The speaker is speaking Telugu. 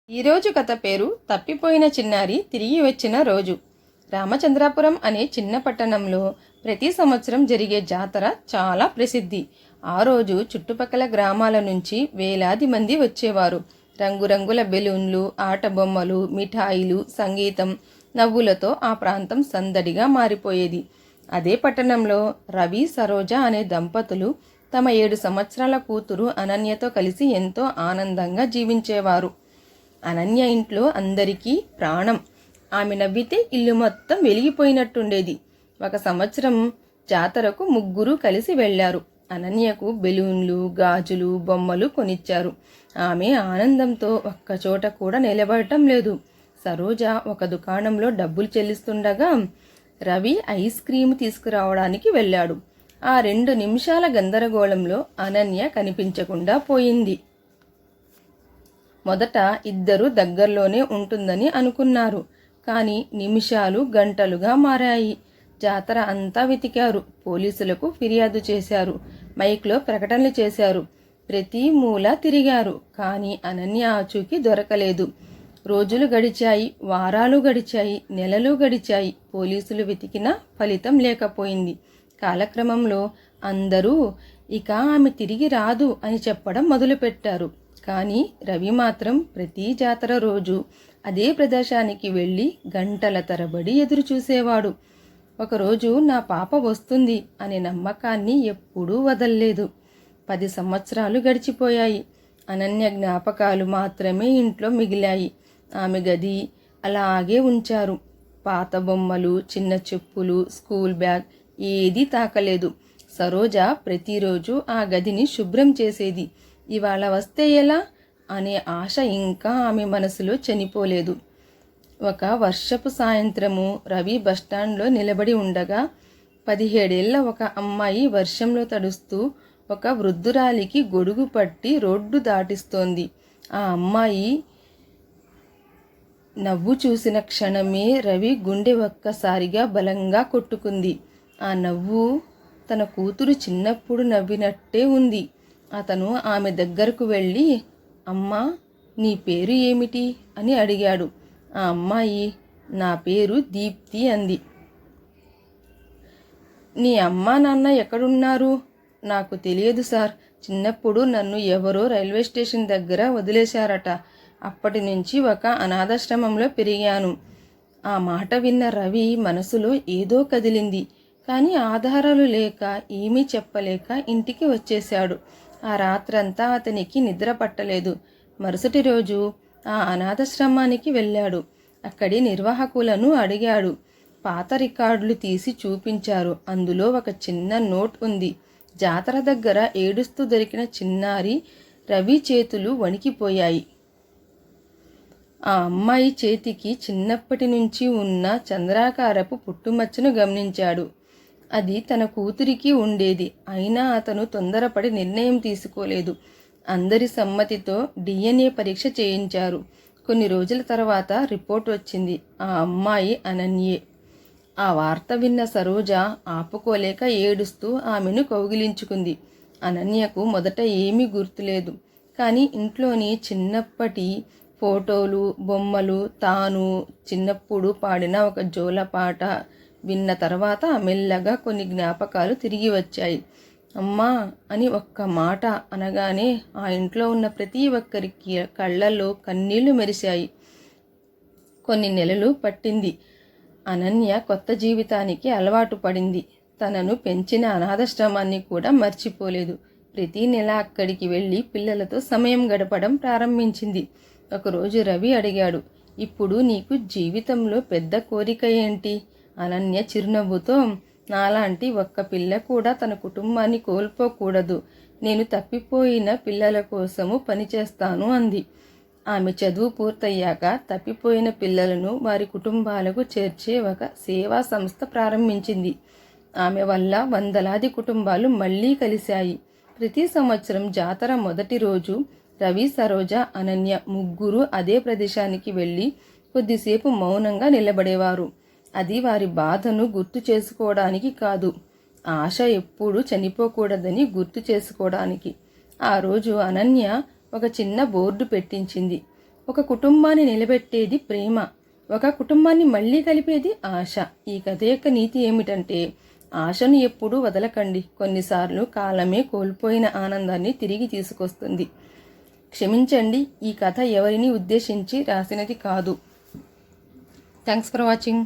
ఈరోజు కథ పేరు తప్పిపోయిన చిన్నారి తిరిగి వచ్చిన రోజు. రామచంద్రాపురం అనే చిన్న పట్టణంలో ప్రతి సంవత్సరం జరిగే జాతర చాలా ప్రసిద్ధి. ఆ రోజు చుట్టుపక్కల గ్రామాల నుంచి వేలాది మంది వచ్చేవారు. రంగురంగుల బెలూన్లు, ఆట బొమ్మలు, మిఠాయిలు, సంగీతం, నవ్వులతో ఆ ప్రాంతం సందడిగా మారిపోయేది. అదే పట్టణంలో రవి, సరోజ అనే దంపతులు తమ 7 సంవత్సరాల కూతురు అనన్యతో కలిసి ఎంతో ఆనందంగా జీవించేవారు. అనన్య ఇంట్లో అందరికీ ప్రాణం. ఆమె నవ్వితే ఇల్లు మొత్తం వెలిగిపోయినట్టుండేది. ఒక సంవత్సరం జాతరకు ముగ్గురు కలిసి వెళ్లారు. అనన్యకు బెలూన్లు, గాజులు, బొమ్మలు కొనిచ్చారు. ఆమె ఆనందంతో ఒక్కచోట కూడా నిలబడటం లేదు. సరోజ ఒక దుకాణంలో డబ్బులు చెల్లిస్తుండగా రవి ఐస్ క్రీమ్ తీసుకురావడానికి వెళ్ళాడు. ఆ 2 నిమిషాల గందరగోళంలో అనన్య కనిపించకుండా పోయింది. మొదట ఇద్దరు దగ్గరలోనే ఉంటుందని అనుకున్నారు. కానీ నిమిషాలు గంటలుగా మారాయి. జాతర అంతా వెతికారు. పోలీసులకు ఫిర్యాదు చేశారు. మైక్లో ప్రకటనలు చేశారు. ప్రతి మూల తిరిగారు. కానీ అనన్య ఆచూకీ దొరకలేదు. రోజులు గడిచాయి, వారాలు గడిచాయి, నెలలు గడిచాయి. పోలీసులు వెతికినా ఫలితం లేకపోయింది. కాలక్రమంలో అందరూ ఇక ఆమె తిరిగి రాదు అని చెప్పడం మొదలుపెట్టారు. కానీ రవి మాత్రం ప్రతి జాతర రోజు అదే ప్రదేశానికి వెళ్ళి గంటల తరబడి ఎదురు చూసేవాడు. ఒకరోజు నా పాప వస్తుంది అనే నమ్మకాన్ని ఎప్పుడూ వదల్లేదు. 10 సంవత్సరాలు గడిచిపోయాయి. అనన్య జ్ఞాపకాలు మాత్రమే ఇంట్లో మిగిలాయి. ఆమె గది అలాగే ఉంచారు. పాత బొమ్మలు, చిన్న చెప్పులు, స్కూల్ బ్యాగ్ ఏదీ తాకలేదు. సరోజ ప్రతిరోజు ఆ గదిని శుభ్రం చేసేది. ఇవాళ వస్తే ఎలా అనే ఆశ ఇంకా ఆమె మనసులో చనిపోలేదు. ఒక వర్షపు సాయంత్రము రవి బస్టాండ్లో నిలబడి ఉండగా 17 ఏళ్ల ఒక అమ్మాయి వర్షంలో తడుస్తూ ఒక వృద్ధురాలికి గొడుగు పట్టి రోడ్డు దాటిస్తోంది. ఆ అమ్మాయి నవ్వు చూసిన క్షణమే రవి గుండె ఒక్కసారిగా బలంగా కొట్టుకుంది. ఆ నవ్వు తన కూతురు చిన్నప్పుడు నవ్వినట్టే ఉంది. అతను ఆమె దగ్గరకు వెళ్ళి, అమ్మా, నీ పేరు ఏమిటి అని అడిగాడు. ఆ అమ్మాయి, నా పేరు దీప్తి అంది. నీ అమ్మా నాన్న ఎక్కడున్నారు? నాకు తెలియదు సార్. చిన్నప్పుడు నన్ను ఎవరో రైల్వే స్టేషన్ దగ్గర వదిలేశారట. అప్పటి నుంచి ఒక అనాథాశ్రమంలో పెరిగాను. ఆ మాట విన్న రవి మనసులో ఏదో కదిలింది. కానీ ఆధారాలు లేక ఏమీ చెప్పలేక ఇంటికి వచ్చేశాడు. ఆ రాత్రంతా అతనికి నిద్ర పట్టలేదు. మరుసటి రోజు ఆ అనాథాశ్రమానికి వెళ్ళాడు. అక్కడి నిర్వాహకులను అడిగాడు. పాత రికార్డులు తీసి చూపించారు. అందులో ఒక చిన్న నోట్ ఉంది. జాతర దగ్గర ఏడుస్తూ దొరికిన చిన్నారి రవి చేతులు వణికిపోయాయి. ఆ అమ్మాయి చేతికి చిన్నప్పటి నుంచి ఉన్న చంద్రాకారపు పుట్టుమచ్చను గమనించాడు. అది తన కూతురికి ఉండేది. అయినా అతను తొందరపడి నిర్ణయం తీసుకోలేదు. అందరి సమ్మతితో DNA పరీక్ష చేయించారు. కొన్ని రోజుల తర్వాత రిపోర్ట్ వచ్చింది. ఆ అమ్మాయి అనన్యే. ఆ వార్త విన్న సరోజ ఆపుకోలేక ఏడుస్తూ ఆమెను కౌగిలించుకుంది. అనన్యకు మొదట ఏమీ గుర్తులేదు. కానీ ఇంట్లోని చిన్నప్పటి ఫోటోలు, బొమ్మలు, తాను చిన్నప్పుడు పాడిన ఒక జోలపాట విన్న తర్వాత మెల్లగా కొన్ని జ్ఞాపకాలు తిరిగి వచ్చాయి. అమ్మా అని ఒక్క మాట అనగానే ఆ ఇంట్లో ఉన్న ప్రతి ఒక్కరికి కళ్ళల్లో కన్నీళ్లు మెరిశాయి. కొన్ని నెలలు పట్టింది. అనన్య కొత్త జీవితానికి అలవాటు పడింది. తనను పెంచిన అనాథాశ్రమాన్ని కూడా మర్చిపోలేదు. ప్రతి నెల అక్కడికి వెళ్ళి పిల్లలతో సమయం గడపడం ప్రారంభించింది. ఒకరోజు రవి అడిగాడు, ఇప్పుడు నీకు జీవితంలో పెద్ద కోరిక ఏంటి? అనన్య చిరునవ్వుతో, నాలాంటి ఒక్క పిల్ల కూడా తన కుటుంబాన్ని కోల్పోకూడదు. నేను తప్పిపోయిన పిల్లల కోసము పనిచేస్తాను అంది. ఆమె చదువు పూర్తయ్యాక తప్పిపోయిన పిల్లలను వారి కుటుంబాలకు చేర్చే ఒక సేవా సంస్థ ప్రారంభించింది. ఆమె వల్ల వందలాది కుటుంబాలు మళ్లీ కలిశాయి. ప్రతి సంవత్సరం జాతర మొదటి రోజు రవి, సరోజ, అనన్య ముగ్గురు అదే ప్రదేశానికి వెళ్ళి కొద్దిసేపు మౌనంగా నిలబడేవారు. అది వారి బాధను గుర్తు చేసుకోవడానికి కాదు, ఆశ ఎప్పుడూ చనిపోకూడదని గుర్తు చేసుకోవడానికి. ఆ రోజు అనన్య ఒక చిన్న బోర్డు పెట్టించింది. ఒక కుటుంబాన్ని నిలబెట్టేది ప్రేమ, ఒక కుటుంబాన్ని మళ్ళీ కలిపేది ఆశ. ఈ కథ యొక్క నీతి ఏమిటంటే, ఆశను ఎప్పుడూ వదలకండి. కొన్నిసార్లు కాలమే కోల్పోయిన ఆనందాన్ని తిరిగి తీసుకొస్తుంది. క్షమించండి, ఈ కథ ఎవరిని ఉద్దేశించి రాసినది కాదు. Thanks for watching.